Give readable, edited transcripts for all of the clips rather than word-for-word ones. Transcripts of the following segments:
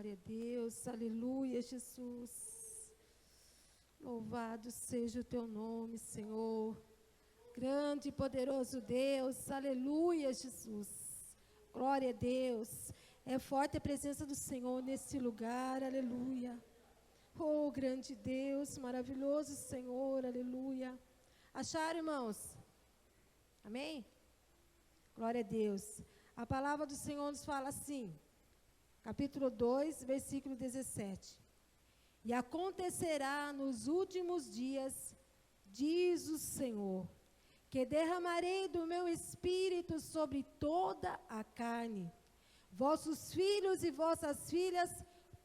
Glória a Deus, aleluia, Jesus. Louvado seja o teu nome, Senhor. Grande e poderoso Deus, aleluia, Jesus. Glória a Deus. É forte a presença do Senhor nesse lugar, aleluia. Oh, grande Deus, maravilhoso Senhor, aleluia. Acharam, irmãos? Amém? Glória a Deus. A palavra do Senhor nos fala assim, capítulo 2, versículo 17. E acontecerá nos últimos dias, diz o Senhor, que derramarei do meu espírito sobre toda a carne. Vossos filhos e vossas filhas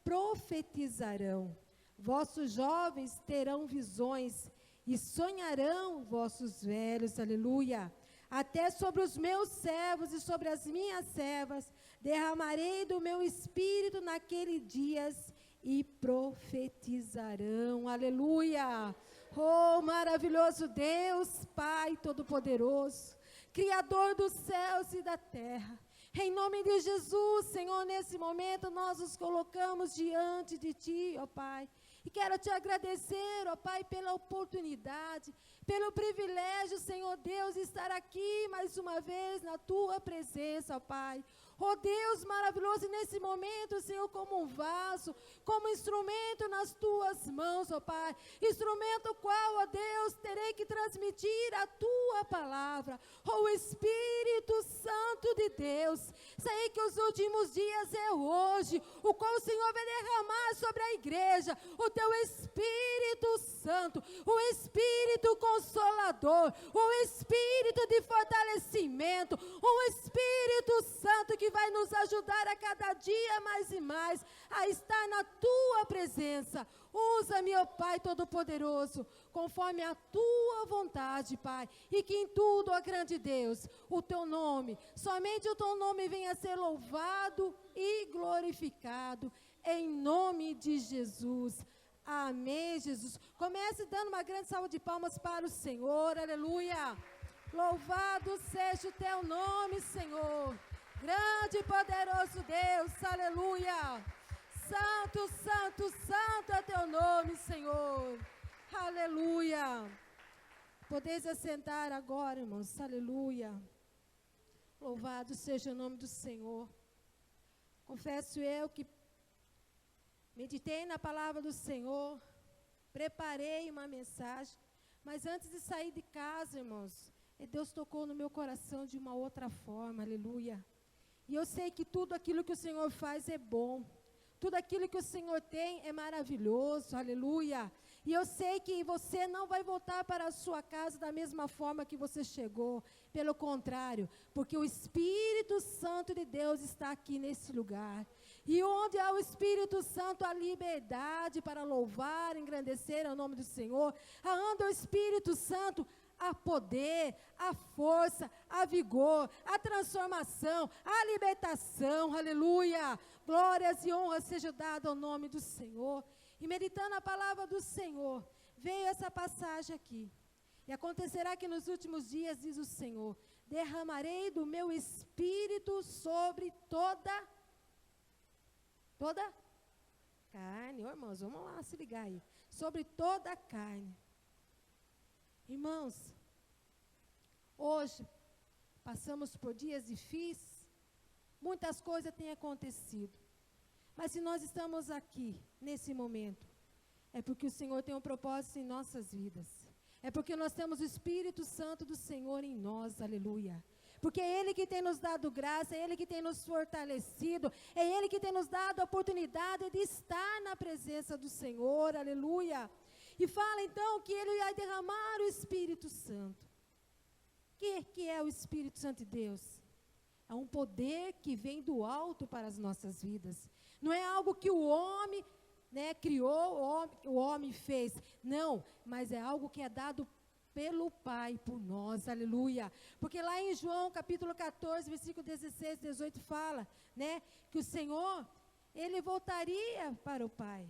profetizarão. Vossos jovens terão visões e sonharão vossos velhos, aleluia. Até sobre os meus servos e sobre as minhas servas derramarei do meu espírito naqueles dias e profetizarão, aleluia. Oh, maravilhoso Deus, Pai Todo-Poderoso, Criador dos céus e da terra. Em nome de Jesus, Senhor, nesse momento nós nos colocamos diante de Ti, ó Pai. E quero Te agradecer, ó Pai, pela oportunidade, pelo privilégio, Senhor Deus, de estar aqui mais uma vez na Tua presença, ó Pai. Ó Deus maravilhoso, e nesse momento, Senhor, como um vaso, como instrumento nas Tuas mãos, ó Pai. Instrumento qual, ó Deus, terei que transmitir a Tua palavra. Ó Espírito Santo de Deus, sei que os últimos dias é hoje, o qual o Senhor vai derramar sobre a igreja o Teu Espírito Santo, o Espírito Consolador, o Espírito de fortalecimento, o Espírito Santo que vai nos ajudar a cada dia mais e mais a estar na Tua presença. Usa-me, ó Pai Todo-Poderoso, conforme a Tua vontade, Pai, e que em tudo, ó grande Deus, o Teu nome, somente o Teu nome venha a ser louvado e glorificado, em nome de Jesus. Amém, Jesus. Comece dando uma grande salva de palmas para o Senhor, aleluia. Louvado seja o Teu nome, Senhor. Grande e poderoso Deus, aleluia. Santo, santo, santo é Teu nome, Senhor. Aleluia. Podeis assentar agora, irmãos, aleluia. Louvado seja o nome do Senhor. Confesso eu que meditei na palavra do Senhor, preparei uma mensagem, mas antes de sair de casa, irmãos, Deus tocou no meu coração de uma outra forma, aleluia. E eu sei que tudo aquilo que o Senhor faz é bom, tudo aquilo que o Senhor tem é maravilhoso, aleluia. E eu sei que você não vai voltar para a sua casa da mesma forma que você chegou, pelo contrário, porque o Espírito Santo de Deus está aqui nesse lugar. E onde há o Espírito Santo, há liberdade para louvar, engrandecer o nome do Senhor. Aonde o Espírito Santo, há poder, há força, há vigor, há transformação, há libertação, aleluia. Glórias e honras sejam dadas ao nome do Senhor. E meditando a palavra do Senhor, veio essa passagem aqui. E acontecerá que nos últimos dias, diz o Senhor, derramarei do meu Espírito sobre toda carne. Oh, irmãos, vamos lá se ligar aí. Sobre toda a carne. Irmãos, hoje passamos por dias difíceis, muitas coisas têm acontecido, mas se nós estamos aqui, nesse momento, é porque o Senhor tem um propósito em nossas vidas, é porque nós temos o Espírito Santo do Senhor em nós, aleluia, porque é Ele que tem nos dado graça, é Ele que tem nos fortalecido, é Ele que tem nos dado a oportunidade de estar na presença do Senhor, aleluia. E fala então que Ele vai derramar o Espírito Santo. O que é o Espírito Santo de Deus? É um poder que vem do alto para as nossas vidas. Não é algo que o homem, criou, o homem fez. Não, mas é algo que é dado pelo Pai, por nós, aleluia. Porque lá em João capítulo 14, versículo 16, 18 fala, que o Senhor, Ele voltaria para o Pai.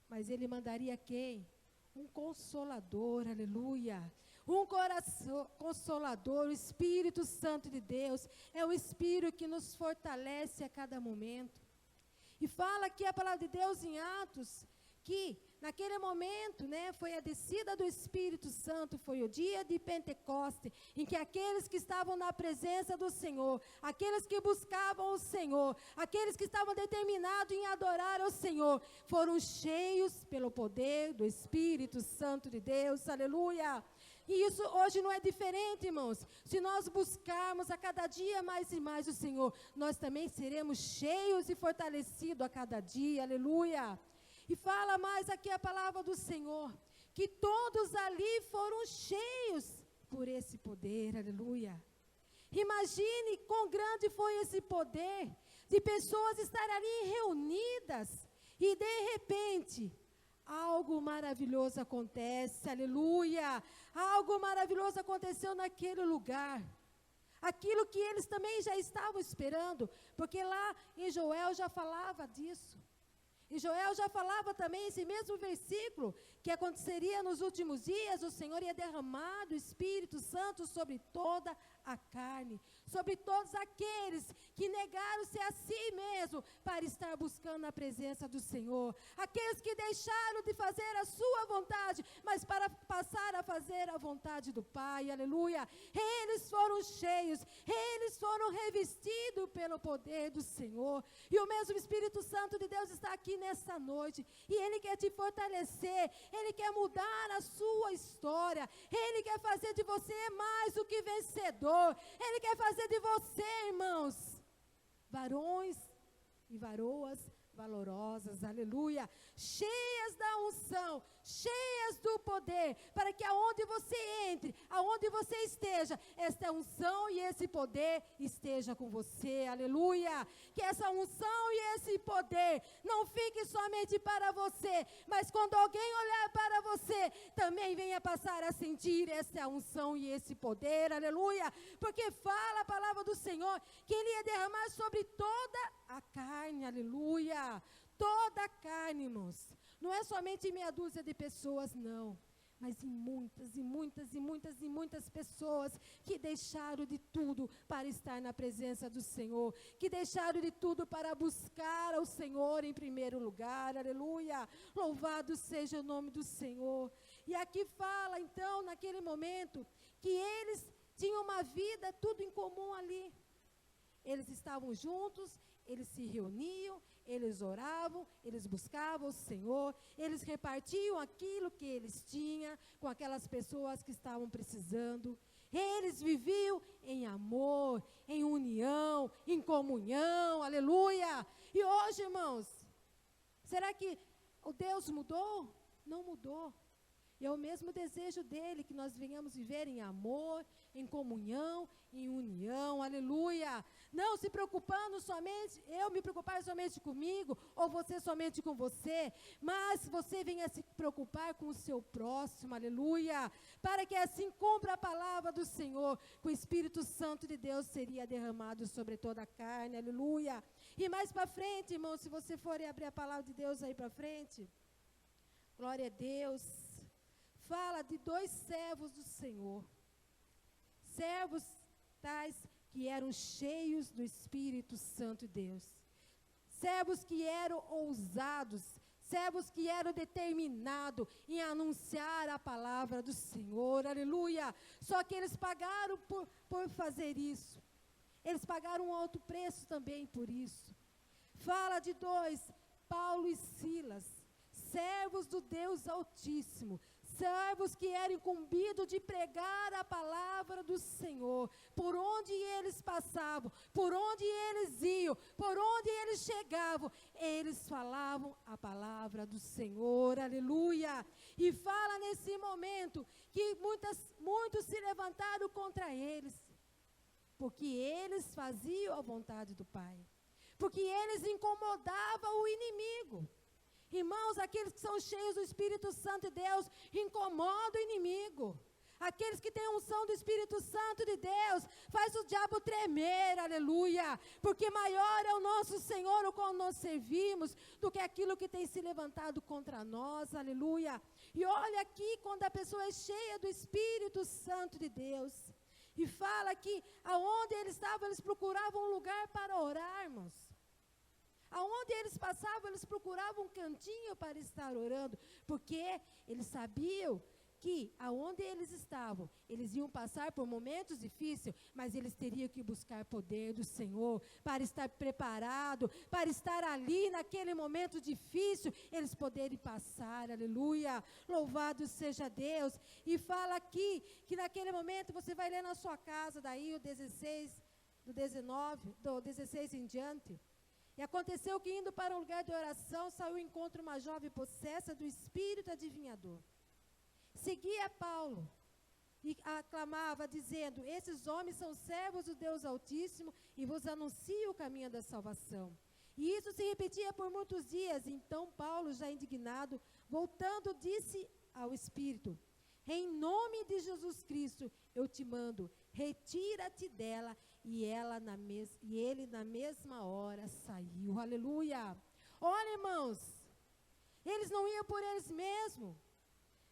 Mas Ele mandaria quem? Um consolador, aleluia. Um coração consolador, o Espírito Santo de Deus, é o Espírito que nos fortalece a cada momento. E fala aqui a palavra de Deus em Atos, que naquele momento, foi a descida do Espírito Santo, foi o dia de Pentecoste, em que aqueles que estavam na presença do Senhor, aqueles que buscavam o Senhor, aqueles que estavam determinados em adorar ao Senhor, foram cheios pelo poder do Espírito Santo de Deus, aleluia. E isso hoje não é diferente, irmãos. Se nós buscarmos a cada dia mais e mais o Senhor, nós também seremos cheios e fortalecidos a cada dia, aleluia. E fala mais aqui a palavra do Senhor, que todos ali foram cheios por esse poder, aleluia. Imagine quão grande foi esse poder, de pessoas estarem ali reunidas, e de repente, algo maravilhoso acontece, aleluia. Algo maravilhoso aconteceu naquele lugar. Aquilo que eles também já estavam esperando, porque lá em Joel já falava disso. E Joel já falava também esse mesmo versículo, que aconteceria nos últimos dias, o Senhor ia derramar do Espírito Santo sobre toda a carne, sobre todos aqueles que negaram-se a si mesmo para estar buscando a presença do Senhor, aqueles que deixaram de fazer a sua vontade, mas para passar a fazer a vontade do Pai, aleluia. Eles foram cheios, eles foram revestidos pelo poder do Senhor, e o mesmo Espírito Santo de Deus está aqui nessa noite, e Ele quer te fortalecer, Ele quer mudar a sua história, Ele quer fazer de você mais do que vencedor, Ele quer fazer de você, irmãos, varões e varoas valorosas, aleluia, cheias da unção, cheias do poder, para que aonde você entre, aonde você esteja, esta unção e esse poder esteja com você, aleluia, que essa unção e esse poder não fique somente para você, mas quando alguém olhar para você, também venha passar a sentir essa unção e esse poder, aleluia, porque fala a palavra do Senhor, que Ele ia derramar sobre toda a carne, aleluia, toda a carne, irmãos, não é somente meia dúzia de pessoas, não, mas em muitas e muitas e muitas e muitas pessoas que deixaram de tudo para estar na presença do Senhor, que deixaram de tudo para buscar ao Senhor em primeiro lugar, aleluia, louvado seja o nome do Senhor. E aqui fala então, naquele momento, que eles tinham uma vida tudo em comum ali, eles estavam juntos, eles se reuniam, eles oravam, eles buscavam o Senhor, eles repartiam aquilo que eles tinham com aquelas pessoas que estavam precisando. Eles viviam em amor, em união, em comunhão, aleluia. E hoje, irmãos, será que o Deus mudou? Não mudou. E é o mesmo desejo dele, que nós venhamos viver em amor, em comunhão, em união, aleluia. Não se preocupando somente, eu me preocupar somente comigo, ou você somente com você, mas você venha se preocupar com o seu próximo, aleluia, para que assim cumpra a palavra do Senhor, que o Espírito Santo de Deus seria derramado sobre toda a carne, aleluia. E mais para frente, irmão, se você for abrir a palavra de Deus aí para frente, glória a Deus, fala de dois servos do Senhor, servos tais que eram cheios do Espírito Santo de Deus, servos que eram ousados, servos que eram determinados em anunciar a palavra do Senhor, aleluia, só que eles pagaram por fazer isso, eles pagaram um alto preço também por isso. Fala de dois, Paulo e Silas, servos do Deus Altíssimo, servos que eram incumbidos de pregar a palavra do Senhor, por onde eles passavam, por onde eles iam, por onde eles chegavam, eles falavam a palavra do Senhor, aleluia. E fala nesse momento que muitos se levantaram contra eles, porque eles faziam a vontade do Pai, porque eles incomodavam o inimigo. Irmãos, aqueles que são cheios do Espírito Santo de Deus incomodam o inimigo. Aqueles que têm a unção do Espírito Santo de Deus faz o diabo tremer, aleluia, porque maior é o nosso Senhor, o qual nós servimos, do que aquilo que tem se levantado contra nós, aleluia. E olha aqui, quando a pessoa é cheia do Espírito Santo de Deus, e fala que aonde eles estavam, eles procuravam um lugar para orar, irmãos. Aonde aonde eles passavam, eles procuravam um cantinho para estar orando, porque eles sabiam que aonde eles estavam, eles iam passar por momentos difíceis, mas eles teriam que buscar poder do Senhor, para estar preparado, para estar ali naquele momento difícil, eles poderem passar, aleluia, louvado seja Deus. E fala aqui, que naquele momento, você vai ler na sua casa, daí o 16, do 16 em diante. E aconteceu que, indo para um lugar de oração, saiu ao encontro uma jovem possessa do espírito adivinhador. Seguia Paulo e aclamava, dizendo: esses homens são servos do Deus Altíssimo e vos anunciam o caminho da salvação. E isso se repetia por muitos dias. Então Paulo, já indignado, voltando, disse ao espírito: em nome de Jesus Cristo, eu te mando, retira-te dela. E ele na mesma hora saiu. Aleluia! Olha, irmãos, eles não iam por eles mesmos,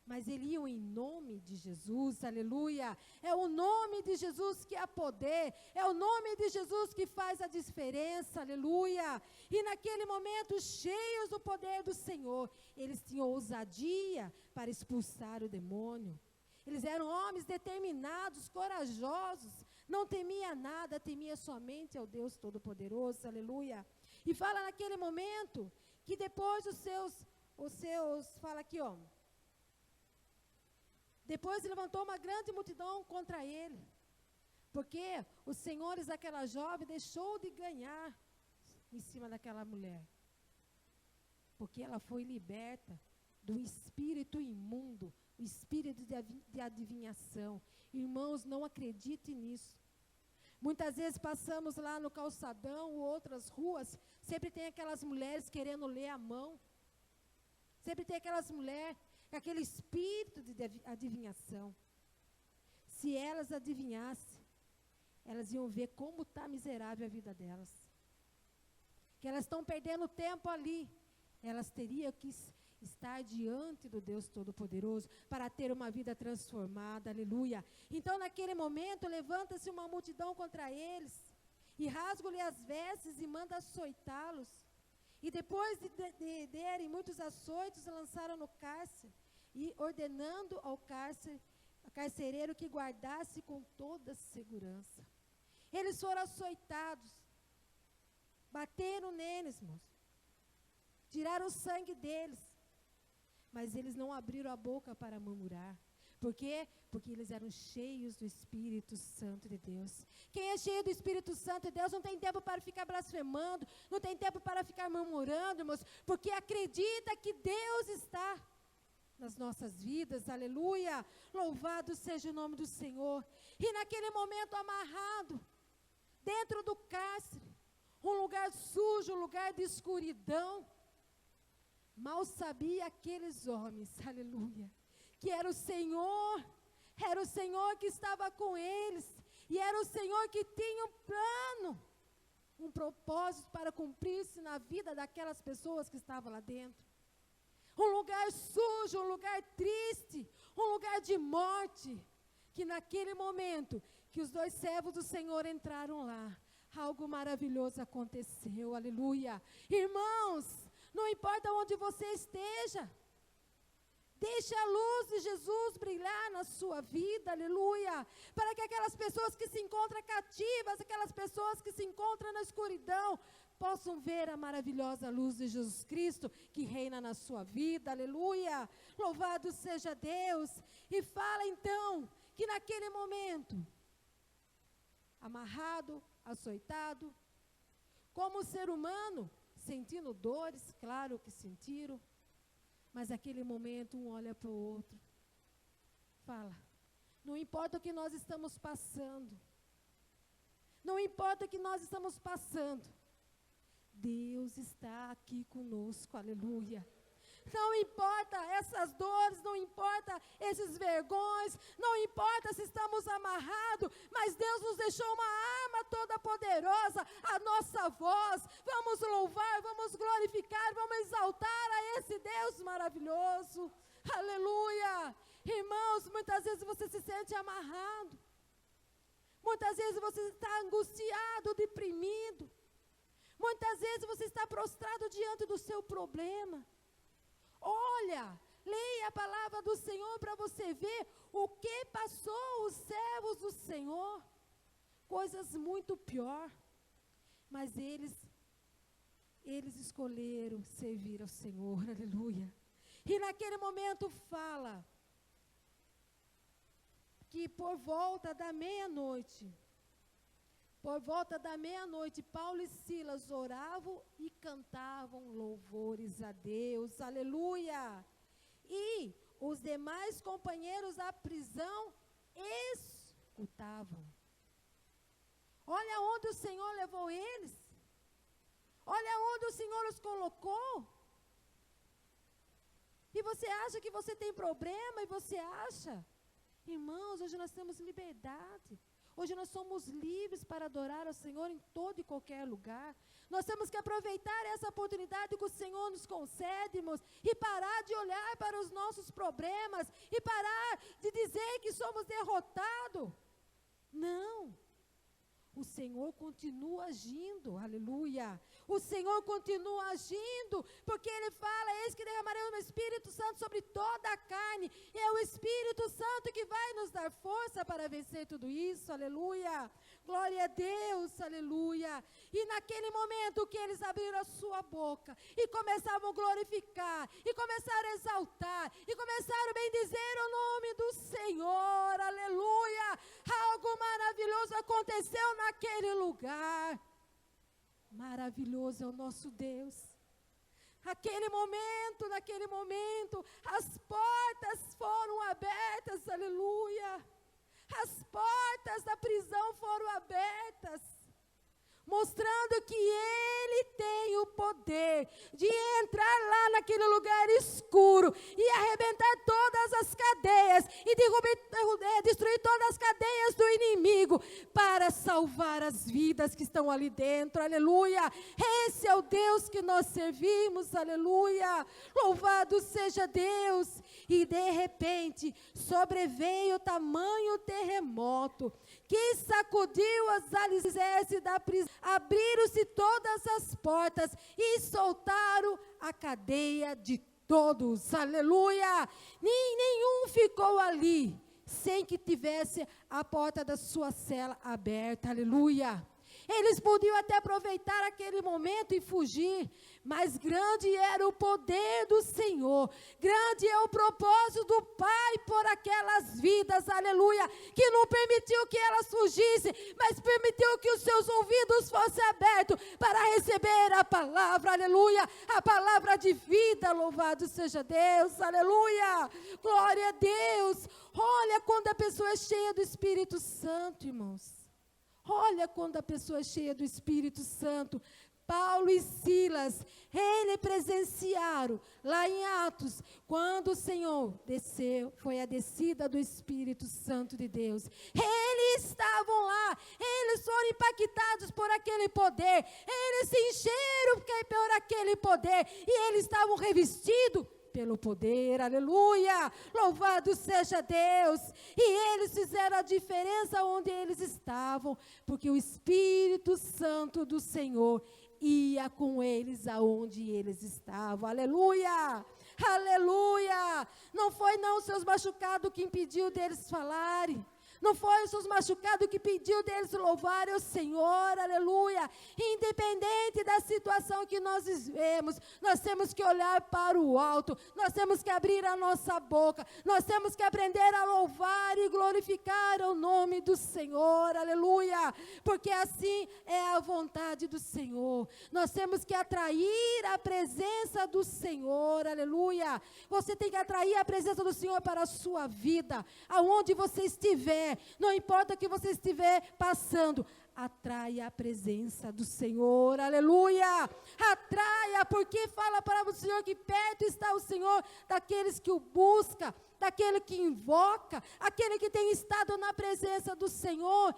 mas eles iam em nome de Jesus, aleluia. É o nome de Jesus que há poder, é o nome de Jesus que faz a diferença, aleluia. E naquele momento, cheios do poder do Senhor, eles tinham ousadia para expulsar o demônio. Eles eram homens determinados, corajosos, não temia nada, temia somente ao Deus Todo-Poderoso, aleluia. E fala naquele momento, que depois os seus, fala aqui, ó. Depois levantou uma grande multidão contra ele, porque os senhores daquela jovem deixou de ganhar em cima daquela mulher, porque ela foi liberta do espírito imundo, o espírito de adivinhação. Irmãos, não acredite nisso. Muitas vezes passamos lá no calçadão ou outras ruas, sempre tem aquelas mulheres querendo ler a mão, sempre tem aquelas mulheres, aquele espírito de adivinhação. Se elas adivinhassem, elas iam ver como está miserável a vida delas, que elas estão perdendo tempo ali. Elas teriam que estar diante do Deus Todo-Poderoso para ter uma vida transformada, aleluia. Então naquele momento levanta-se uma multidão contra eles, e rasga-lhe as vestes e manda açoitá-los. E depois de derem muitos açoites, lançaram no cárcere, e ordenando ao carcereiro que guardasse com toda segurança. Eles foram açoitados, bateram neles, irmãos, tiraram o sangue deles, mas eles não abriram a boca para murmurar. Por quê? Porque eles eram cheios do Espírito Santo de Deus. Quem é cheio do Espírito Santo de Deus não tem tempo para ficar blasfemando, não tem tempo para ficar murmurando, irmãos, porque acredita que Deus está nas nossas vidas, aleluia. Louvado seja o nome do Senhor. E naquele momento, amarrado dentro do cárcere, um lugar sujo, um lugar de escuridão, mal sabia aqueles homens, aleluia, que era o Senhor que estava com eles, e era o Senhor que tinha um plano, um propósito para cumprir-se na vida daquelas pessoas que estavam lá dentro. Um lugar sujo, um lugar triste, um lugar de morte, que naquele momento que os dois servos do Senhor entraram lá, algo maravilhoso aconteceu, aleluia. Irmãos, não importa onde você esteja, deixe a luz de Jesus brilhar na sua vida, aleluia, para que aquelas pessoas que se encontram cativas, aquelas pessoas que se encontram na escuridão, possam ver a maravilhosa luz de Jesus Cristo que reina na sua vida, aleluia. Louvado seja Deus. E fala então que naquele momento, amarrado, açoitado, como ser humano, sentindo dores, claro que sentiram, mas naquele momento um olha para o outro, fala: não importa o que nós estamos passando, não importa o que nós estamos passando, Deus está aqui conosco, aleluia. Não importa essas dores, não importa esses vergões, não importa se estamos amarrados, mas Deus nos deixou uma arma toda poderosa, a nossa voz. Vamos louvar, vamos glorificar, vamos exaltar a esse Deus maravilhoso, aleluia. Irmãos, muitas vezes você se sente amarrado, muitas vezes você está angustiado, deprimido, muitas vezes você você está prostrado diante do seu problema. Olha, leia a palavra do Senhor para você ver o que passou os servos do Senhor. Coisas muito pior. Mas eles escolheram servir ao Senhor, aleluia. E naquele momento fala que por volta da meia-noite, Paulo e Silas oravam e cantavam louvores a Deus, aleluia. E os demais companheiros da prisão escutavam. Olha onde o Senhor levou eles. Olha onde o Senhor os colocou. E você acha que você tem problema, e você acha? Irmãos, hoje nós temos liberdade. Hoje nós somos livres para adorar ao Senhor em todo e qualquer lugar. Nós temos que aproveitar essa oportunidade que o Senhor nos concede, irmãos, e parar de olhar para os nossos problemas, e parar de dizer que somos derrotados. Não. O Senhor continua agindo, aleluia. O Senhor continua agindo, porque Ele fala, eis que derramarei o meu Espírito Santo sobre toda a carne, e é o Espírito Santo que vai nos dar força para vencer tudo isso, aleluia. Glória a Deus, aleluia. E naquele momento que eles abriram a sua boca, e começavam a glorificar, e começaram a exaltar, e começaram a bendizer o nome do Senhor, aleluia. Algo maravilhoso aconteceu naquele lugar. Maravilhoso é o nosso Deus. Naquele momento, as portas foram abertas, aleluia. As portas da prisão foram abertas, mostrando que Ele tem o poder de entrar lá naquele lugar escuro e arrebentar todas as cadeias e destruir todas as cadeias do inimigo para salvar as vidas que estão ali dentro, aleluia. Esse é o Deus que nós servimos, aleluia. Louvado seja Deus. E de repente sobreveio tamanho terremoto que sacudiu as alicerces da prisão. Abriram-se todas as portas e soltaram a cadeia de todos, aleluia. Nenhum ficou ali sem que tivesse a porta da sua cela aberta, aleluia. Eles podiam até aproveitar aquele momento e fugir, mas grande era o poder do Senhor, grande é o propósito do Pai por aquelas vidas, aleluia, que não permitiu que elas fugissem, mas permitiu que os seus ouvidos fossem abertos para receber a palavra, aleluia, a palavra de vida, louvado seja Deus, aleluia, glória a Deus. Olha quando a pessoa é cheia do Espírito Santo, irmãos. Olha quando a pessoa é cheia do Espírito Santo. Paulo e Silas, eles presenciaram lá em Atos, quando o Senhor desceu, foi a descida do Espírito Santo de Deus. Eles estavam lá, eles foram impactados por aquele poder, eles se encheram por aquele poder, e eles estavam revestidos pelo poder, aleluia, louvado seja Deus. E eles fizeram a diferença onde eles estavam, porque o Espírito Santo do Senhor ia com eles aonde eles estavam, aleluia, aleluia. Não foi não os seus machucados que impediu deles falarem, não foi os seus machucados que pediu deles louvarem o Senhor, aleluia. Independente da situação que nós vivemos, nós temos que olhar para o alto, nós temos que abrir a nossa boca, nós temos que aprender a louvar e glorificar o nome do Senhor, aleluia, porque assim é a vontade do Senhor. Nós temos que atrair a presença do Senhor, aleluia. Você tem que atrair a presença do Senhor para a sua vida, aonde você estiver. Não importa o que você estiver passando, atraia a presença do Senhor, aleluia, atraia, porque fala a palavra do Senhor que perto está o Senhor daqueles que o buscam, daquele que invoca, aquele que tem estado na presença do Senhor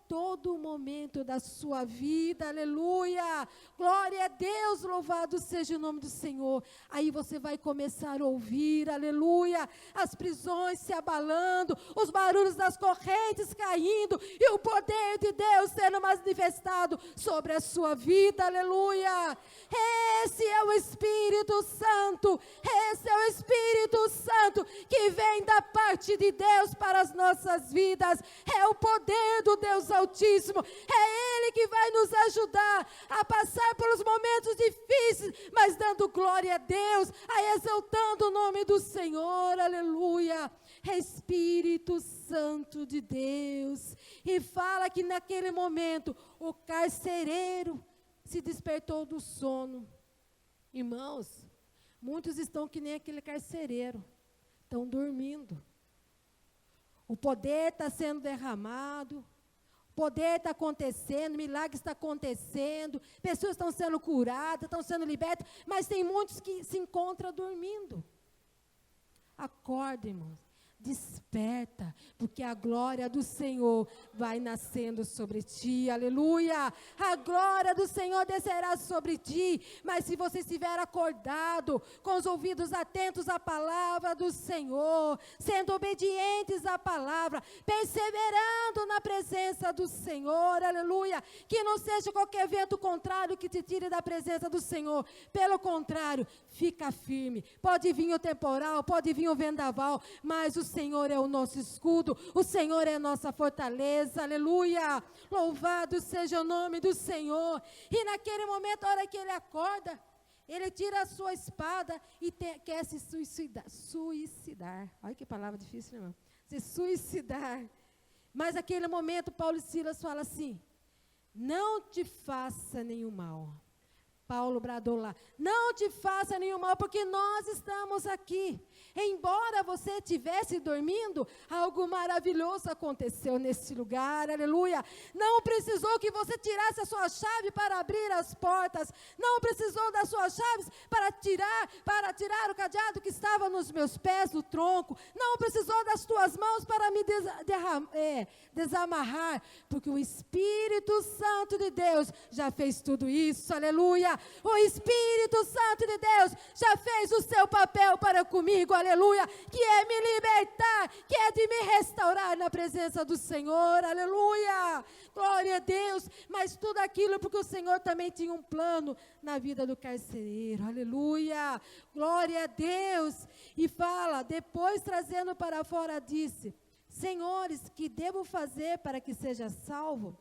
todo momento da sua vida, aleluia, Glória a Deus, louvado seja o nome do Senhor. Aí você vai começar a ouvir, aleluia, as prisões se abalando, os barulhos das correntes caindo e o poder de Deus sendo manifestado sobre a sua vida, aleluia. Esse é o Espírito Santo, esse é o Espírito Santo que vem da parte de Deus para as nossas vidas. É o poder do Deus Altíssimo, é Ele que vai nos ajudar a passar pelos momentos difíceis, mas dando glória a Deus, exaltando o nome do Senhor, aleluia. Espírito Santo de Deus. E fala que naquele momento o carcereiro se despertou do sono. Irmãos, muitos estão que nem aquele carcereiro, estão dormindo. O poder está sendo derramado, o poder está acontecendo, milagre está acontecendo, pessoas estão sendo curadas, estão sendo libertas, mas tem muitos que se encontram dormindo. Acorda, irmãos. Desperta, porque a glória do Senhor vai nascendo sobre ti, aleluia. A glória do Senhor descerá sobre ti, mas se você estiver acordado, com os ouvidos atentos à palavra do Senhor, sendo obedientes à palavra, perseverando na presença do Senhor, aleluia, que não seja qualquer vento contrário que te tire da presença do Senhor, pelo contrário, fica firme. Pode vir o temporal, pode vir o vendaval, mas o Senhor é o nosso escudo, o Senhor é a nossa fortaleza, aleluia. Louvado seja o nome do Senhor. E naquele momento, a hora que ele acorda, ele tira a sua espada e quer se suicidar. Olha que palavra difícil, irmão. Se suicidar. Mas naquele momento, Paulo e Silas falam assim: não te faça nenhum mal. Paulo bradou lá: não te faça nenhum mal, porque nós estamos aqui. Embora você estivesse dormindo, algo maravilhoso aconteceu nesse lugar, aleluia. Não precisou que você tirasse a sua chave para abrir as portas, não precisou das suas chaves para tirar o cadeado que estava nos meus pés, do tronco, não precisou das tuas mãos para me desamarrar, porque o Espírito Santo de Deus já fez tudo isso, aleluia. O Espírito Santo de Deus já fez o seu papel para comigo, aleluia, que é me libertar, que é de me restaurar na presença do Senhor, aleluia, glória a Deus. Mas tudo aquilo porque o Senhor também tinha um plano na vida do carcereiro, aleluia, glória a Deus. E fala, depois trazendo para fora, disse: senhores, que devo fazer para que seja salvo?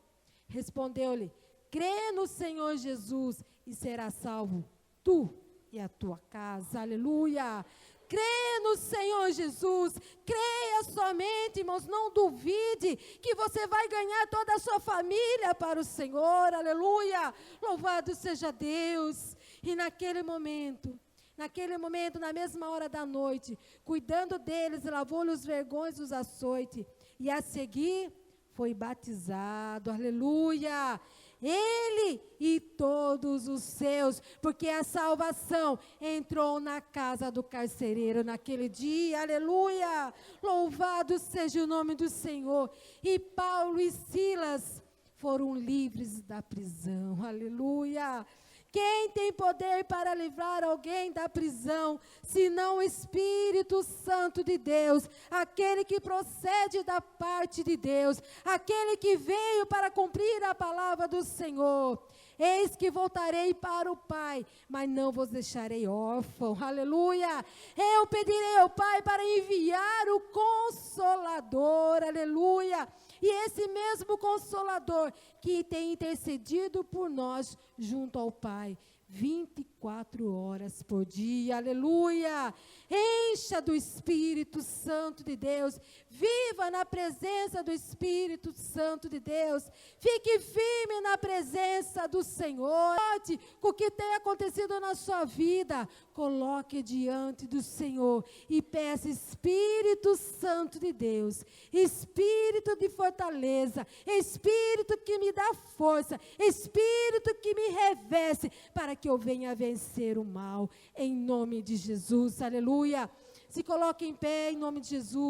Respondeu-lhe: crê no Senhor Jesus e será salvo tu e a tua casa, aleluia. Crê no Senhor Jesus, creia somente, irmãos, não duvide que você vai ganhar toda a sua família para o Senhor, aleluia, louvado seja Deus. E naquele momento, na mesma hora da noite, cuidando deles, lavou-lhe os vergões dos açoites, e a seguir foi batizado, aleluia. Ele e todos os seus, porque a salvação entrou na casa do carcereiro naquele dia, aleluia, louvado seja o nome do Senhor. E Paulo e Silas foram livres da prisão, aleluia. Quem tem poder para livrar alguém da prisão, senão o Espírito Santo de Deus, aquele que procede da parte de Deus, aquele que veio para cumprir a palavra do Senhor. Eis que voltarei para o Pai, mas não vos deixarei órfão, aleluia. Eu pedirei ao Pai para enviar o Consolador, aleluia. E esse mesmo Consolador que tem intercedido por nós junto ao Pai, 24 horas por dia, aleluia. Encha do Espírito Santo de Deus, viva na presença do Espírito Santo de Deus, fique firme na presença do Senhor. Com o que tem acontecido na sua vida, coloque diante do Senhor e peça: Espírito Santo de Deus, Espírito de fortaleza, Espírito que me dá força, Espírito que me reveste, para que eu venha vencer o mal, em nome de Jesus, aleluia. Se coloque em pé, em nome de Jesus.